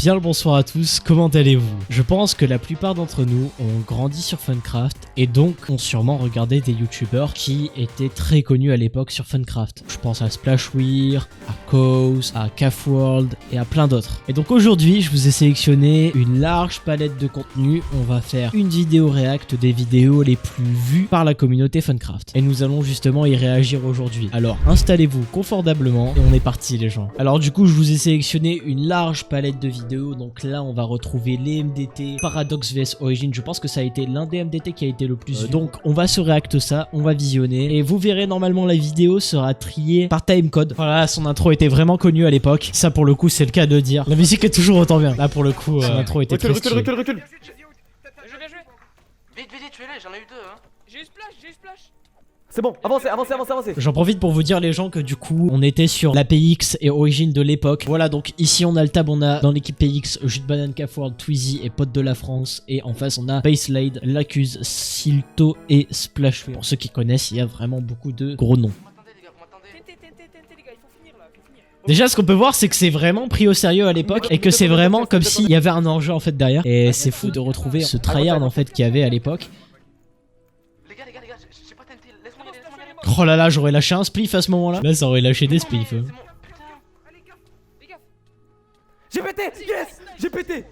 Bien le bonsoir à tous, comment allez-vous? Je pense que la plupart d'entre nous ont grandi sur Funcraft et donc ont sûrement regardé des youtubeurs qui étaient très connus à l'époque sur Funcraft. Je pense à Splashweir, à Cause, à Cafworld et à plein d'autres. Et donc aujourd'hui je vous ai sélectionné une large palette de contenu. On va faire une vidéo react des vidéos les plus vues par la communauté Funcraft. Et nous allons justement y réagir aujourd'hui. Alors installez-vous confortablement et on est parti les gens. Alors du coup je vous ai sélectionné une large palette de vidéos. Donc là on va retrouver les MDT, Paradox vs Origin. Je pense que ça a été l'un des MDT qui a été le plus vu. Donc on va se react ça, on va visionner. Et vous verrez normalement la vidéo sera triée par timecode. Voilà, son intro était vraiment connue à l'époque. Ça pour le coup c'est le cas de le dire. La musique est toujours autant bien. Là pour le coup son intro était très stylée. Recule. Je vais jouer. Vite, tuez-les, j'en ai eu deux hein. J'ai eu splash. C'est bon, avancez. J'en profite pour vous dire les gens que du coup on était sur la PX et Origin de l'époque. Voilà, donc ici on a le tab, on a dans l'équipe PX Jus de Banane, Cafworld, Twizy et Pote de la France. Et en face on a Baselade, L'Accuse, Silto et Splashweir. Pour ceux qui connaissent, il y a vraiment beaucoup de gros noms. Déjà ce qu'on peut voir c'est que c'est vraiment pris au sérieux à l'époque et que c'est vraiment comme s'il y avait un enjeu en fait derrière. Et c'est fou de retrouver ce tryhard en fait qu'il y avait à l'époque. Les gars, j'ai pas tenté, laisse-moi y aller. Oh là là, j'aurais lâché un spliff à ce moment là. Là ça aurait lâché des spliffs. C'est bon, putain. Les gars. J'ai pété. Yes. J'ai pété.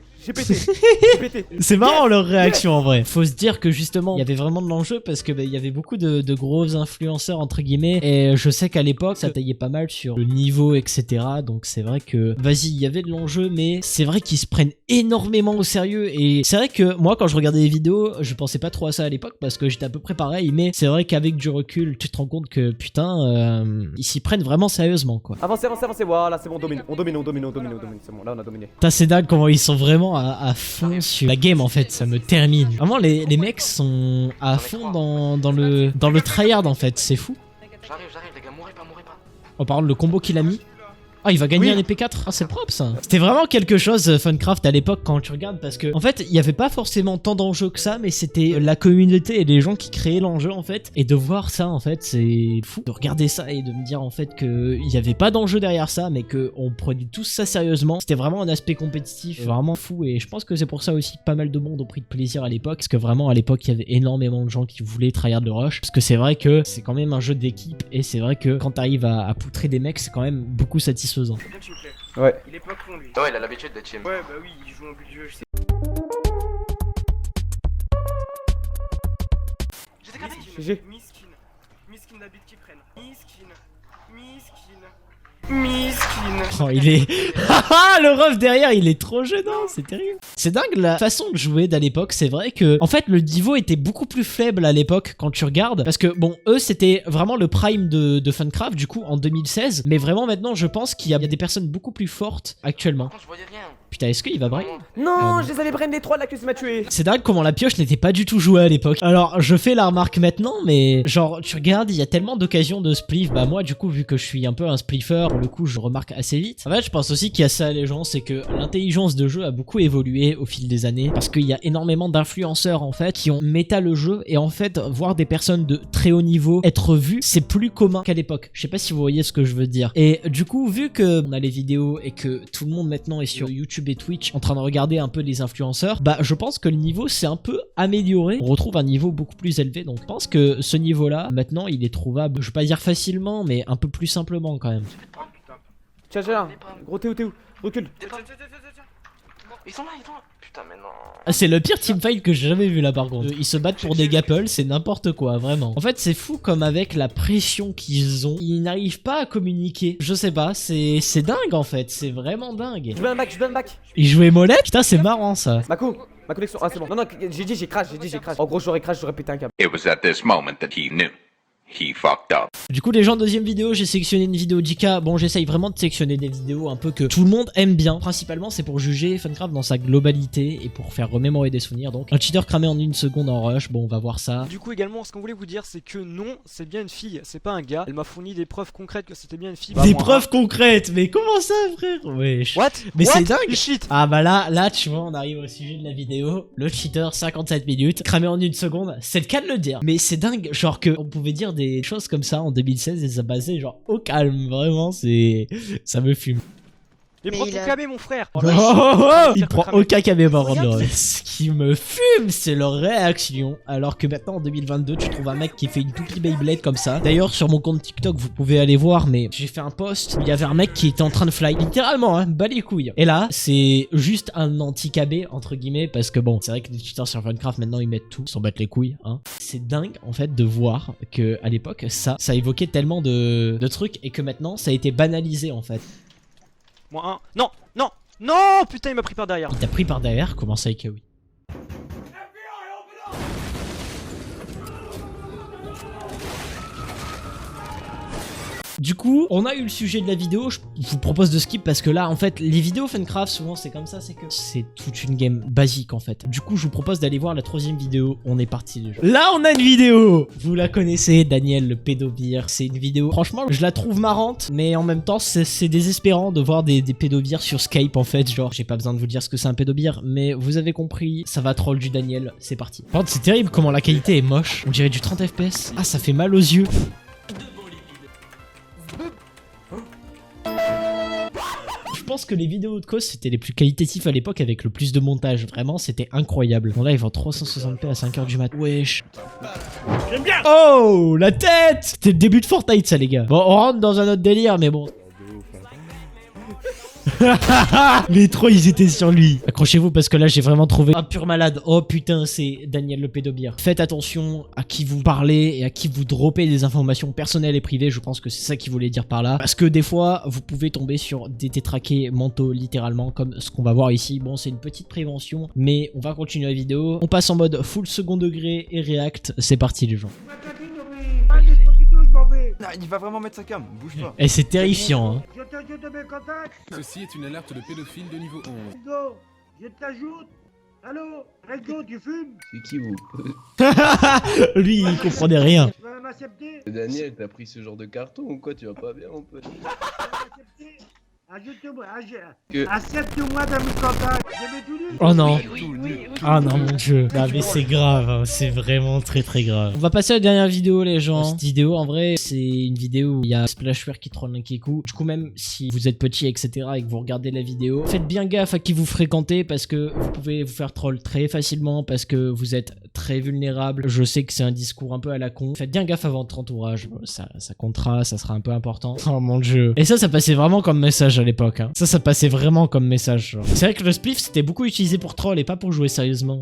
C'est marrant leur réaction en vrai. Faut se dire que justement il y avait vraiment de l'enjeu parce que il y avait beaucoup de gros influenceurs entre guillemets et je sais qu'à l'époque ça taillait pas mal sur le niveau etc. Donc c'est vrai que vas-y il y avait de l'enjeu mais c'est vrai qu'ils se prennent énormément au sérieux et c'est vrai que moi quand je regardais les vidéos je pensais pas trop à ça à l'époque parce que j'étais à peu près pareil mais c'est vrai qu'avec du recul tu te rends compte que putain ils s'y prennent vraiment sérieusement quoi. Avancez, voilà c'est bon, on domine, c'est bon, là on a dominé. C'est dingue comment ils sont vraiment à fond sur la game en fait, ça me termine. Vraiment les mecs sont à fond dans le tryhard en fait, c'est fou. J'arrive les gars, mourrez pas. On parle le combo qu'il a mis. Ah il va gagner un épée4, ah c'est propre ça. C'était vraiment quelque chose Funcraft à l'époque quand tu regardes parce que en fait il n'y avait pas forcément tant d'enjeux que ça mais c'était la communauté et les gens qui créaient l'enjeu en fait. Et de voir ça en fait c'est fou. De regarder ça et de me dire en fait qu'il n'y avait pas d'enjeu derrière ça mais qu'on prenait tous ça sérieusement. C'était vraiment un aspect compétitif vraiment fou et je pense que c'est pour ça aussi que pas mal de monde ont pris de plaisir à l'époque. Parce que vraiment à l'époque il y avait énormément de gens qui voulaient tryhard le rush. Parce que c'est vrai que c'est quand même un jeu d'équipe et c'est vrai que quand t'arrives à poutrer des mecs c'est quand même beaucoup satisfaisant. Bien, s'il vous plaît. Ouais. Il est pas con lui. Ouais, il a l'habitude d'être team. Ouais, bah oui, il joue en but de jeu, je sais. J'étais capé. GG. Miskin la bite qui prenne. Miskin. Oh, il est... Haha, le ref derrière, il est trop gênant, c'est terrible. C'est dingue la façon de jouer d'à l'époque, c'est vrai que... En fait, le niveau était beaucoup plus faible à l'époque quand tu regardes. Parce que, bon, eux, c'était vraiment le prime de Funcraft, du coup, en 2016. Mais vraiment, maintenant, je pense qu'il y a des personnes beaucoup plus fortes actuellement. Par contre, je voyais rien. Putain, est-ce qu'il va brain? Non, je les avais brain les 3 de la queue, m'a tué. C'est dingue comment la pioche n'était pas du tout jouée à l'époque. Alors, je fais la remarque maintenant, mais genre, tu regardes, il y a tellement d'occasions de spliff. Bah moi, du coup, vu que je suis un peu un spliffer, pour le coup, je remarque assez vite. En fait, je pense aussi qu'il y a ça, les gens, c'est que l'intelligence de jeu a beaucoup évolué au fil des années. Parce qu'il y a énormément d'influenceurs, en fait, qui ont méta le jeu. Et en fait, voir des personnes de très haut niveau être vues, c'est plus commun qu'à l'époque. Je sais pas si vous voyez ce que je veux dire. Et du coup, vu que on a les vidéos et que tout le monde maintenant est sur YouTube et Twitch en train de regarder un peu les influenceurs, bah je pense que le niveau s'est un peu amélioré. On retrouve un niveau beaucoup plus élevé, donc je pense que ce niveau là maintenant il est trouvable, je vais pas dire facilement mais un peu plus simplement quand même. Tiens, gros t'es où recule. Ils sont là. Putain, mais non. C'est le pire teamfight que j'ai jamais vu là par contre. Ils se battent pour des gapples, c'est n'importe quoi vraiment. En fait c'est fou comme avec la pression qu'ils ont, ils n'arrivent pas à communiquer. Je sais pas, c'est dingue en fait, c'est vraiment dingue. Je veux un back. Ils jouaient mollet? Putain c'est marrant ça. Ma connexion, ah c'est bon. Non, j'ai dit j'ai crash. En gros j'aurais pété un câble. It was at this moment that he knew. He fucked up. Du coup les gens, deuxième vidéo, j'ai sélectionné une vidéo d'Ika. Bon j'essaye vraiment de sélectionner des vidéos un peu que tout le monde aime bien. Principalement c'est pour juger Funcraft dans sa globalité et pour faire remémorer des souvenirs. Donc un cheater cramé en 1 seconde en rush, bon on va voir ça. Du coup également ce qu'on voulait vous dire c'est que non, c'est bien une fille, c'est pas un gars. Elle m'a fourni des preuves concrètes que c'était bien une fille. Des preuves concrètes? Mais comment ça frère? Wesh. What? Mais c'est dingue. Shit. Ah bah là tu vois on arrive au sujet de la vidéo. Le cheater 57 minutes, cramé en 1 seconde, c'est le cas de le dire. Mais c'est dingue, genre que on pouvait dire des choses comme ça en 2016 et ça passait genre au calme, vraiment ça me fume. Mais prends ton KB mon frère. Oh, il prend aucun KB par contre. Ce qui me fume, c'est leur réaction. Alors que maintenant en 2022, tu trouves un mec qui fait une toupie Beyblade comme ça. D'ailleurs, sur mon compte TikTok, vous pouvez aller voir, mais j'ai fait un post où il y avait un mec qui était en train de fly. Littéralement, hein, bas les couilles. Et là, c'est juste un anti-KB, entre guillemets, parce que bon, c'est vrai que les cheaters sur Funcraft, maintenant, ils mettent tout, ils s'en battent les couilles, hein. C'est dingue, en fait, de voir que à l'époque, ça évoquait tellement de trucs et que maintenant, ça a été banalisé, en fait. Moi un. Non, non, non, putain, il m'a pris par derrière. Il t'a pris par derrière, comment ça, Ikaoi? Du coup, on a eu le sujet de la vidéo, je vous propose de skip parce que là, en fait, les vidéos Funcraft, souvent c'est comme ça, c'est que c'est toute une game basique en fait. Du coup, je vous propose d'aller voir la 3e vidéo, on est parti déjà. Là, on a une vidéo. Vous la connaissez, Daniel le pédobir, c'est une vidéo, franchement, je la trouve marrante, mais en même temps, c'est désespérant de voir des pédobirs sur Skype en fait, genre, j'ai pas besoin de vous dire ce que c'est un pédobir, mais vous avez compris, ça va troll du Daniel, c'est parti. Par contre, c'est terrible comment la qualité est moche, on dirait du 30 FPS. Ah, ça fait mal aux yeux. Je pense que les vidéos de cause c'était les plus qualitatifs à l'époque avec le plus de montage. Vraiment, c'était incroyable. Bon, là, ils vont 360p à 5h du mat. Wesh. J'aime bien. Oh, la tête. C'était le début de Fortnite, ça, les gars. Bon, on rentre dans un autre délire, mais bon. Les trois ils étaient sur lui. Accrochez-vous parce que là j'ai vraiment trouvé un pur malade. Oh putain, c'est Daniel le pédobir. Faites attention à qui vous parlez et à qui vous droppez des informations personnelles et privées. Je pense que c'est ça qu'il voulait dire par là. Parce que des fois vous pouvez tomber sur des détraqués mentaux littéralement comme ce qu'on va voir ici. Bon, c'est une petite prévention mais on va continuer la vidéo. On passe en mode full second degré et react. C'est parti les gens. Il va vraiment mettre sa cam, bouge pas. Et c'est terrifiant hein. Ceci est une alerte de pédophile de niveau 11. Go, je t'ajoute. Allô, Rego, tu fumes? C'est qui vous? Lui il comprenait rien. Tu vas m'accepter? Daniel, t'as pris ce genre de carton ou quoi? Tu vas pas bien mon pote? Tu vas m'accepter? Ajoute-moi, accepte-moi dans mes contacts. Je vais tout nu. Oh non. Oui. Ah non mon dieu. Non mais c'est grave, hein. C'est vraiment très grave. On va passer à la dernière vidéo les gens. Cette vidéo en vrai c'est une vidéo où il y a Splashware qui troll Nkiku. Du coup même si vous êtes petit etc et que vous regardez la vidéo, faites bien gaffe à qui vous fréquentez parce que vous pouvez vous faire troll très facilement parce que vous êtes très vulnérable. Je sais que c'est un discours un peu à la con. Faites bien gaffe à votre entourage. Ça comptera, ça sera un peu important. Oh mon dieu. Et ça passait vraiment comme message à l'époque hein. Ça passait vraiment comme message. C'est vrai que le spliff c'était beaucoup utilisé pour troll et pas pour jouer sérieusement.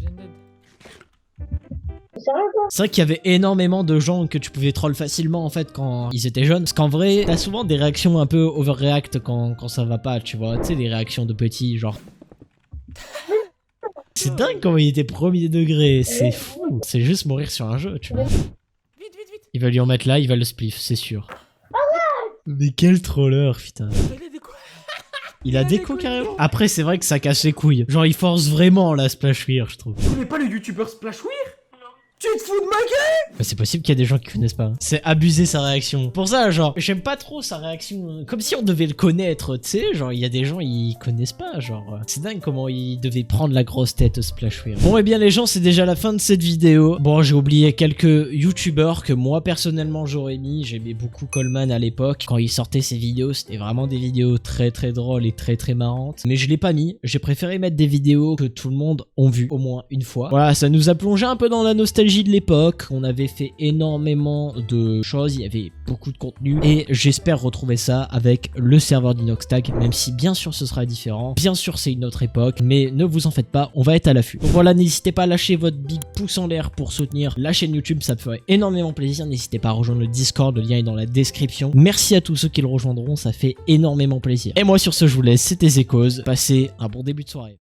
C'est vrai qu'il y avait énormément de gens que tu pouvais troll facilement en fait quand ils étaient jeunes. Parce qu'en vrai, t'as souvent des réactions un peu overreact quand ça va pas, tu vois. Tu sais, des réactions de petits, genre. C'est dingue comment il était premier degré, c'est fou. C'est juste mourir sur un jeu, tu vois. Il va lui en mettre là, il va le spliff, c'est sûr. Mais quel troller, putain. Il a déco carrément. Après c'est vrai que ça casse les couilles. Genre il force vraiment la Splashware je trouve. Tu connais pas le youtubeur Splashware? Tu te fous de ma gueule? Bah, c'est possible qu'il y a des gens qui connaissent pas. C'est abuser sa réaction. Pour ça genre j'aime pas trop sa réaction. Comme si on devait le connaître, tu sais. Genre il y a des gens ils connaissent pas. Genre c'est dingue comment il devait prendre la grosse tête Splashware. Bon et bien les gens c'est déjà la fin de cette vidéo. Bon j'ai oublié quelques youtubeurs que moi personnellement j'aurais mis. J'aimais beaucoup Coleman à l'époque. Quand il sortait ses vidéos c'était vraiment des vidéos très drôles et très marrantes. Mais je l'ai pas mis. J'ai préféré mettre des vidéos que tout le monde ont vu au moins une fois. Voilà ça nous a plongé un peu dans la nostalgie de l'époque. On avait fait énormément de choses, il y avait beaucoup de contenu et j'espère retrouver ça avec le serveur d'Inoxtag, même si bien sûr ce sera différent, bien sûr c'est une autre époque, mais ne vous en faites pas, on va être à l'affût. Donc voilà, n'hésitez pas à lâcher votre big pouce en l'air pour soutenir la chaîne YouTube, ça me ferait énormément plaisir. N'hésitez pas à rejoindre le Discord, le lien est dans la description. Merci à tous ceux qui le rejoindront, ça fait énormément plaisir. Et moi sur ce je vous laisse, c'était Zekos, passez un bon début de soirée.